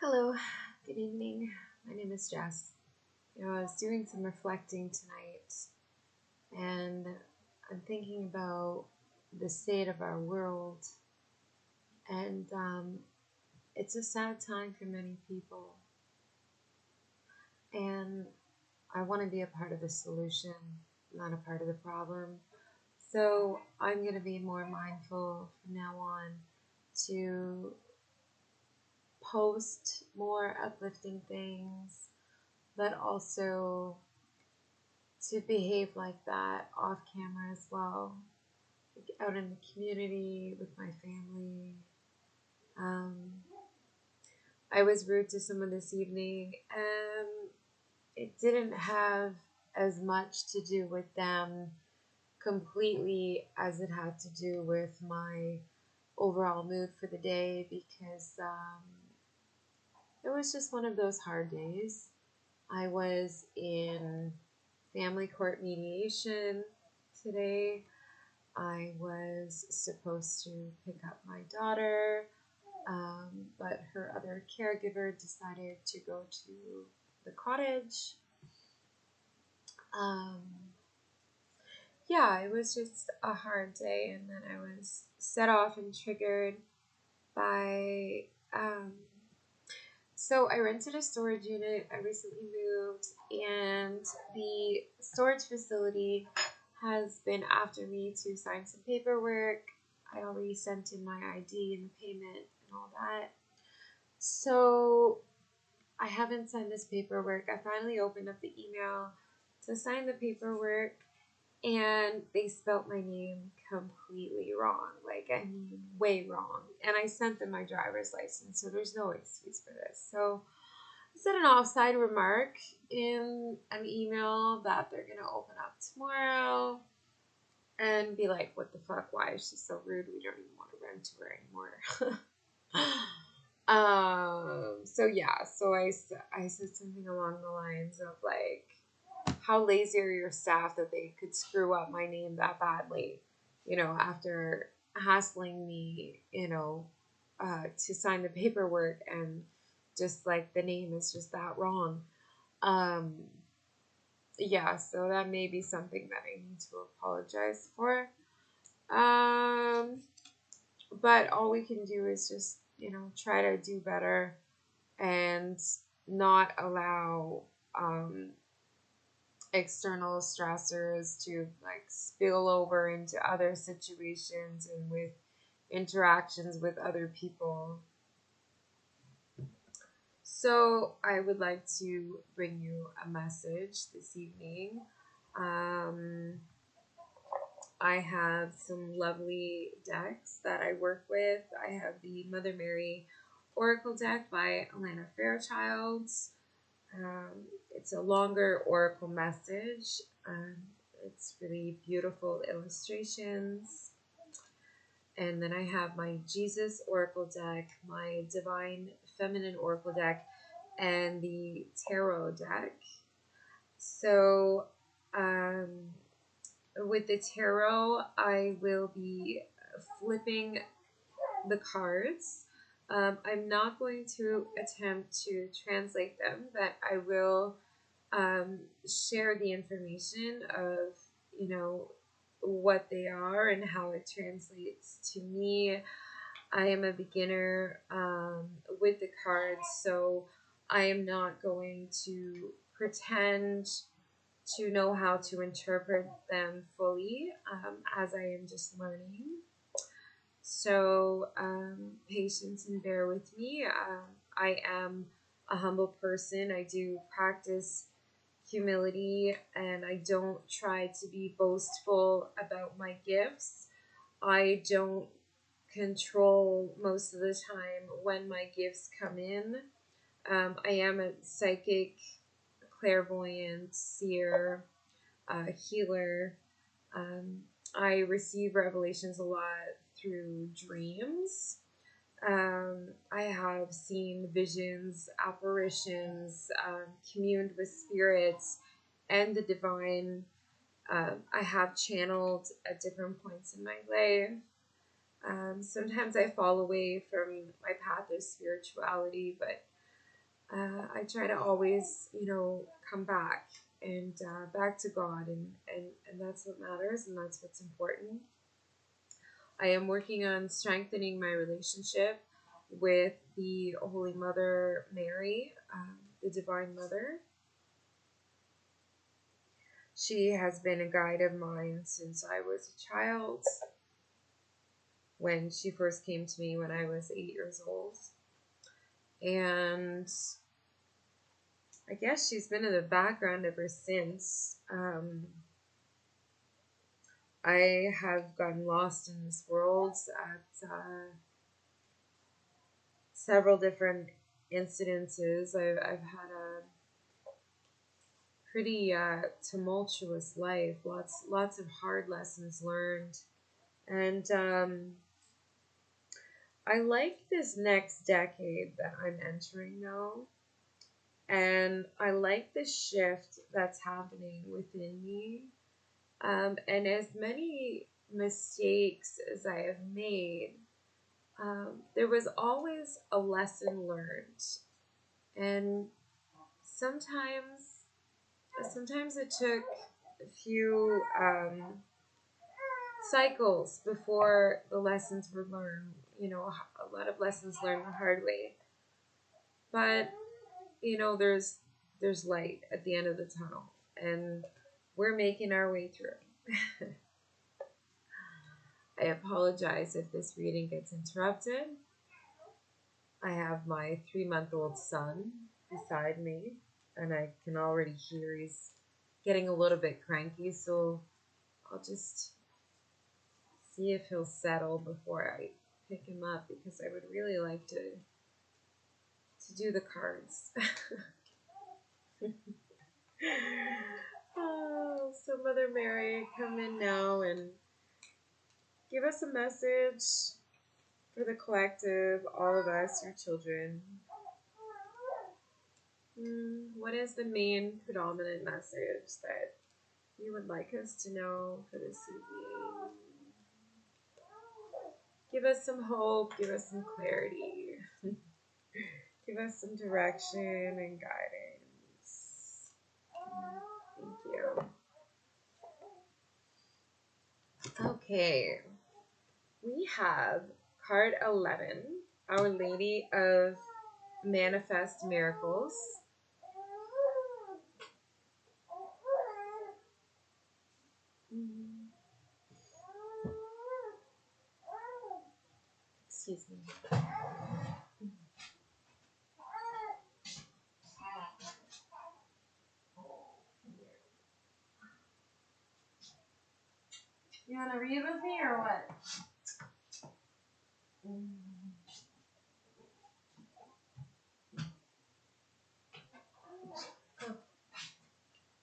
Hello, good evening. My name is Jess. I was doing some reflecting tonight, and I'm thinking about the state of our world, and it's a sad time for many people. And I want to be a part of the solution, not a part of the problem. So I'm going to be more mindful from now on to post more uplifting things, but also to behave like that off camera as well, like out in the community with my family. Um, I was rude to someone this evening, and it didn't have as much to do with them completely as it had to do with my overall mood for the day because it was just one of those hard days. I was in family court mediation today. I was supposed to pick up my daughter, but her other caregiver decided to go to the cottage. Um, yeah, it was just a hard day, and then I was set off and triggered by. So I rented a storage unit. I recently moved, and the storage facility has been after me to sign some paperwork. I already sent in my ID and the payment and all that. So I haven't signed this paperwork. I finally opened up the email to sign the paperwork, and they spelt my name completely wrong. Like, I mean, way wrong. And I sent them my driver's license, so there's no excuse for this. So I said an offside remark in an email that they're going to open up tomorrow and be like, what the fuck? Why is she so rude? We don't even want to rent to her anymore. So yeah, so I said something along the lines of like, how lazy are your staff that they could screw up my name that badly, after hassling me, to sign the paperwork, and just like the name is just that wrong. Um, yeah, so that may be something that I need to apologize for. Um, but all we can do is just, try to do better and not allow external stressors to like spill over into other situations and with interactions with other people. So I would like to bring you a message this evening. I have some lovely decks that I work with. I have the Mother Mary Oracle deck by Alana Fairchild. It's a longer oracle message. It's really beautiful illustrations. And then I have my Jesus Oracle deck, my Divine Feminine Oracle deck, and the Tarot deck. So, with the tarot, I will be flipping the cards. I'm not going to attempt to translate them, but I will share the information of, what they are and how it translates to me. I am a beginner with the cards, so I am not going to pretend to know how to interpret them fully, as I am just learning. So, patience and bear with me. I am a humble person. I do practice humility, and I don't try to be boastful about my gifts. I don't control most of the time when my gifts come in. I am a psychic, clairvoyant, seer, healer. I receive revelations a lot through dreams. I have seen visions, apparitions, communed with spirits and the divine. I have channeled at different points in my life. Sometimes I fall away from my path of spirituality, but I try to always, come back and back to God, and that's what matters, and that's what's important. I am working on strengthening my relationship with the Holy Mother Mary, the Divine Mother. She has been a guide of mine since I was a child, when she first came to me when I was 8 years old. And I guess she's been in the background ever since. I have gotten lost in this world at several different incidences. I've had a pretty tumultuous life, lots of hard lessons learned, and I like this next decade that I'm entering now, and I like the shift that's happening within me. And as many mistakes as I have made, there was always a lesson learned, and sometimes it took a few cycles before the lessons were learned. A lot of lessons learned the hard way, but there's light at the end of the tunnel, and we're making our way through. I apologize if this reading gets interrupted. I have my 3-month-old son beside me, and I can already hear he's getting a little bit cranky, so I'll just see if he'll settle before I pick him up, because I would really like to do the cards. Oh, so Mother Mary, come in now and give us a message for the collective, all of us, your children. What is the main predominant message that you would like us to know for this evening? Give us some hope, give us some clarity, give us some direction and guidance. Thank you. Okay, we have card 11, Our Lady of Manifest Miracles. Excuse me. You want to read with me or what? Oh.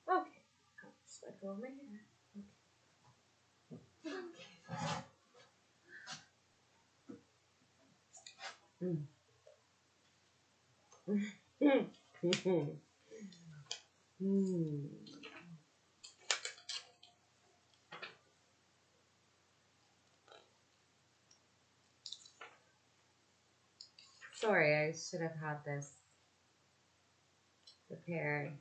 Okay. Just let go of my hair. Okay. Sorry, I should have had this prepared.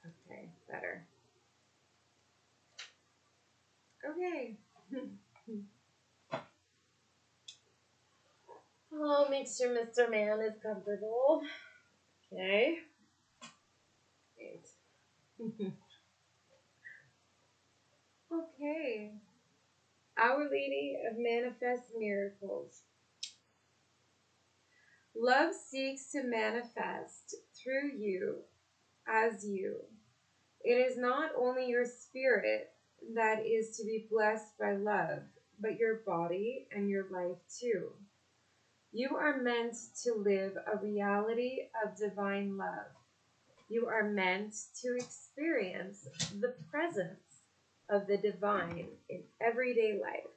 Okay, better. Okay. Oh, make sure Mr. Man is comfortable. Okay. Great. Okay. Our Lady of Manifest Miracles. Love seeks to manifest through you as you. It is not only your spirit that is to be blessed by love, but your body and your life too. You are meant to live a reality of divine love. You are meant to experience the presence of the divine in everyday life.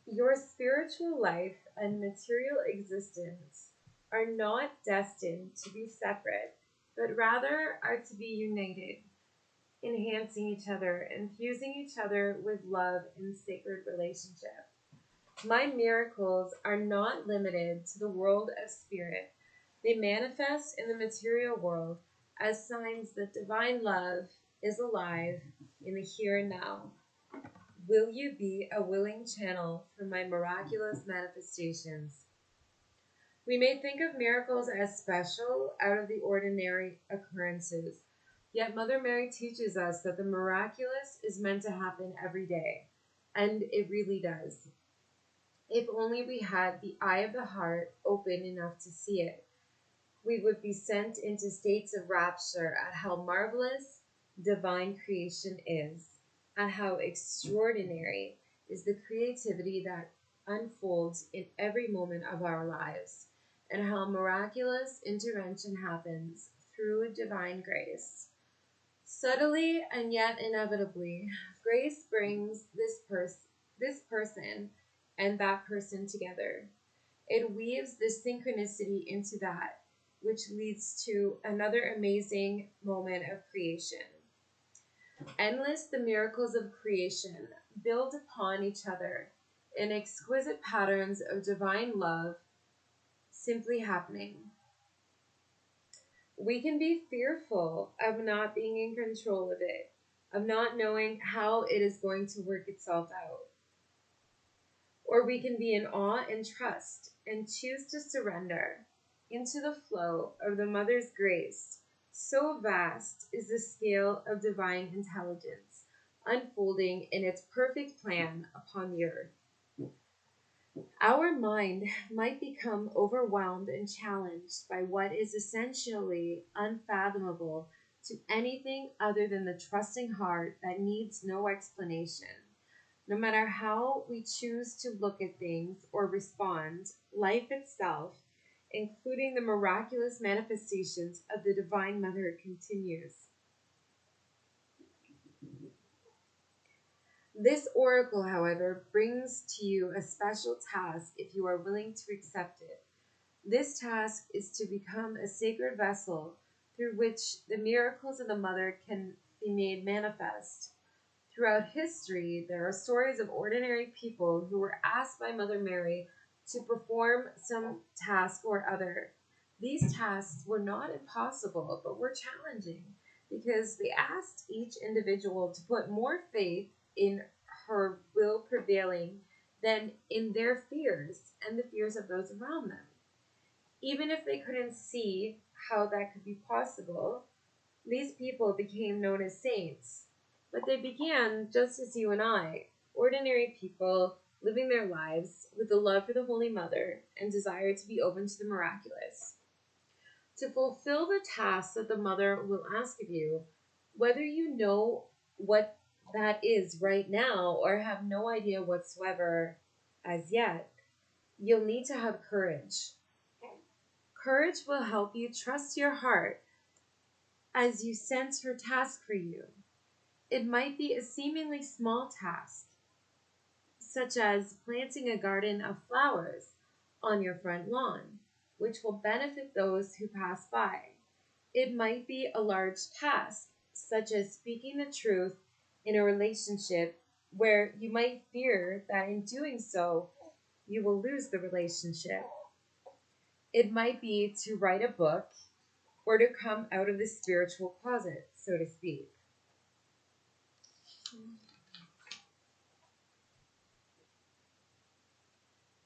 Your spiritual life and material existence are not destined to be separate, but rather are to be united, enhancing each other, infusing each other with love in sacred relationship. My miracles are not limited to the world of spirit. They manifest in the material world as signs that divine love is alive in the here and now. Will you be a willing channel for my miraculous manifestations? We may think of miracles as special, out of the ordinary occurrences. Yet Mother Mary teaches us that the miraculous is meant to happen every day. And it really does. If only we had the eye of the heart open enough to see it, we would be sent into states of rapture at how marvelous divine creation is, at how extraordinary is the creativity that unfolds in every moment of our lives, and how miraculous intervention happens through divine grace. Subtly and yet inevitably, grace brings this person and that person together. It weaves this synchronicity into that, which leads to another amazing moment of creation. Endless, the miracles of creation build upon each other in exquisite patterns of divine love simply happening. We can be fearful of not being in control of it, of not knowing how it is going to work itself out. Or we can be in awe and trust and choose to surrender into the flow of the Mother's grace. So vast is the scale of divine intelligence unfolding in its perfect plan upon the earth. Our mind might become overwhelmed and challenged by what is essentially unfathomable to anything other than the trusting heart that needs no explanation. No matter how we choose to look at things or respond, life itself, including the miraculous manifestations of the Divine Mother, continues. This oracle, however, brings to you a special task if you are willing to accept it. This task is to become a sacred vessel through which the miracles of the Mother can be made manifest. Throughout history, there are stories of ordinary people who were asked by Mother Mary to perform some task or other. These tasks were not impossible, but were challenging because they asked each individual to put more faith in her will prevailing than in their fears and the fears of those around them. Even if they couldn't see how that could be possible, these people became known as saints. But they began just as you and I, ordinary people living their lives with a love for the Holy Mother and desire to be open to the miraculous. To fulfill the tasks that the Mother will ask of you, whether you know what that is right now or have no idea whatsoever as yet, you'll need to have courage. Courage will help you trust your heart as you sense her task for you. It might be a seemingly small task, such as planting a garden of flowers on your front lawn, which will benefit those who pass by. It might be a large task, such as speaking the truth in a relationship where you might fear that in doing so, you will lose the relationship. It might be to write a book or to come out of the spiritual closet, so to speak.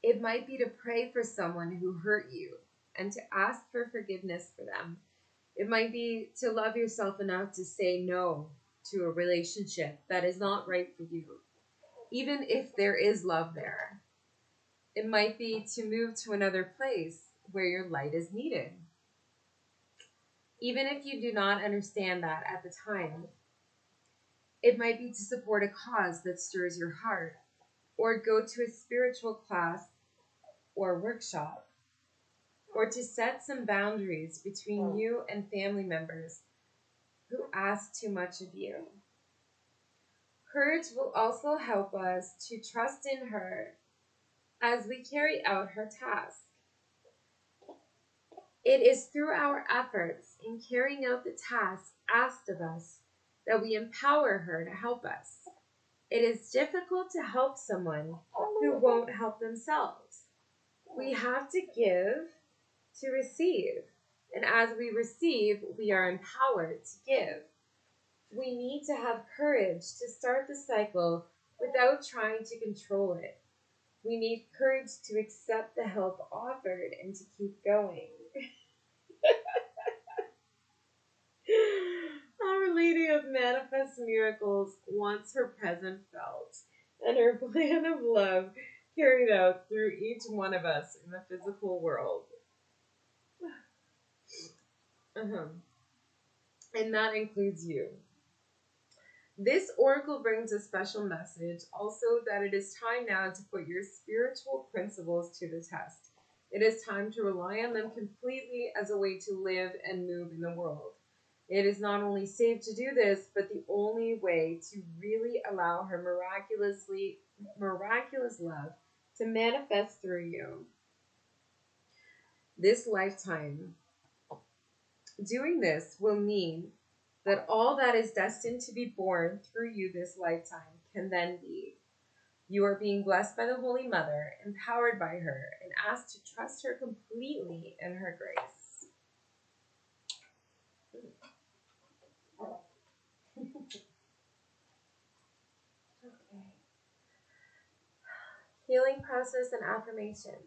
It might be to pray for someone who hurt you and to ask for forgiveness for them. It might be to love yourself enough to say no to a relationship that is not right for you, even if there is love there. It might be to move to another place where your light is needed. Even if you do not understand that at the time, it might be to support a cause that stirs your heart, or go to a spiritual class or workshop, or to set some boundaries between you and family members who ask too much of you. Courage will also help us to trust in her as we carry out her task. It is through our efforts in carrying out the task asked of us that we empower her to help us. It is difficult to help someone who won't help themselves. We have to give to receive. And as we receive, we are empowered to give. We need to have courage to start the cycle without trying to control it. We need courage to accept the help offered and to keep going. Our Lady of Manifest Miracles wants her present felt and her plan of love carried out through each one of us in the physical world. And that includes you. This oracle brings a special message also that it is time now to put your spiritual principles to the test. It is time to rely on them completely as a way to live and move in the world. It is not only safe to do this, but the only way to really allow her miraculous love to manifest through you. This lifetime, doing this will mean that all that is destined to be born through you this lifetime can then be. You are being blessed by the Holy Mother, empowered by her, and asked to trust her completely in her grace. Okay. Healing process and affirmation.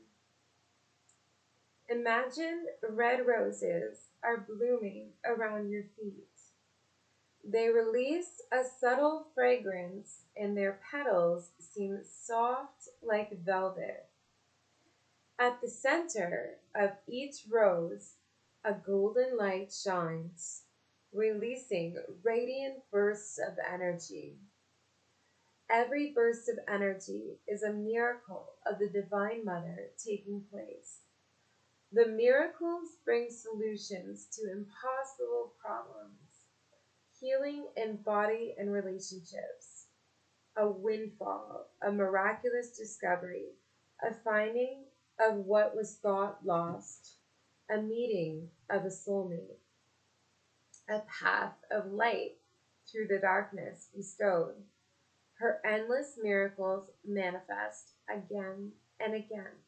Imagine red roses are blooming around your feet. They release a subtle fragrance, and their petals seem soft like velvet. At the center of each rose, a golden light shines, releasing radiant bursts of energy. Every burst of energy is a miracle of the Divine Mother taking place. The miracles bring solutions to impossible problems, healing in body and relationships, a windfall, a miraculous discovery, a finding of what was thought lost, a meeting of a soulmate, a path of light through the darkness bestowed. Her endless miracles manifest again and again.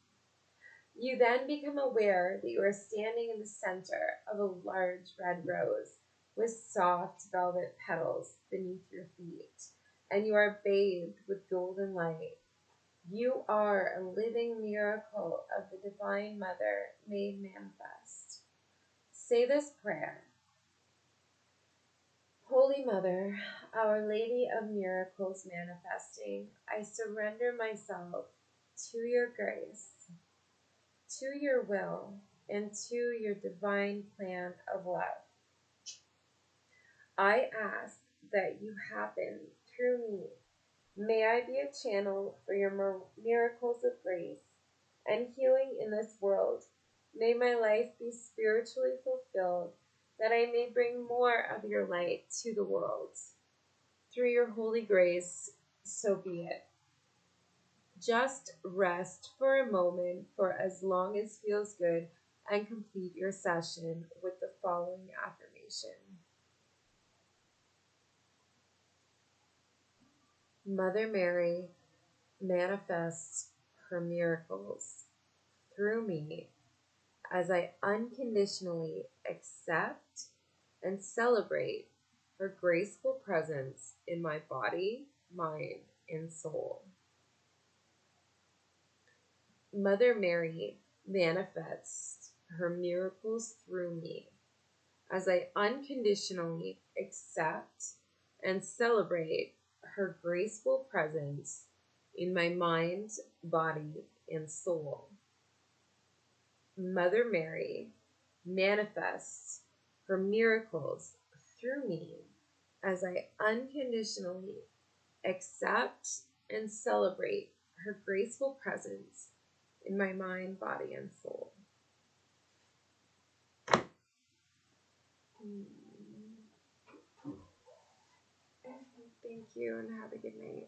You then become aware that you are standing in the center of a large red rose with soft velvet petals beneath your feet, and you are bathed with golden light. You are a living miracle of the Divine Mother made manifest. Say this prayer. Holy Mother, Our Lady of Miracles manifesting, I surrender myself to your grace, to your will, and to your divine plan of love. I ask that you happen through me. May I be a channel for your miracles of grace and healing in this world. May my life be spiritually fulfilled, that I may bring more of your light to the world. Through your holy grace, so be it. Just rest for a moment for as long as feels good and complete your session with the following affirmation. Mother Mary manifests her miracles through me as I unconditionally accept and celebrate her graceful presence in my body, mind, and soul. Mother Mary manifests her miracles through me as I unconditionally accept and celebrate her graceful presence in my mind, body, and soul. Mother Mary manifests her miracles through me as I unconditionally accept and celebrate her graceful presence in my mind, body, and soul. Thank you and have a good night.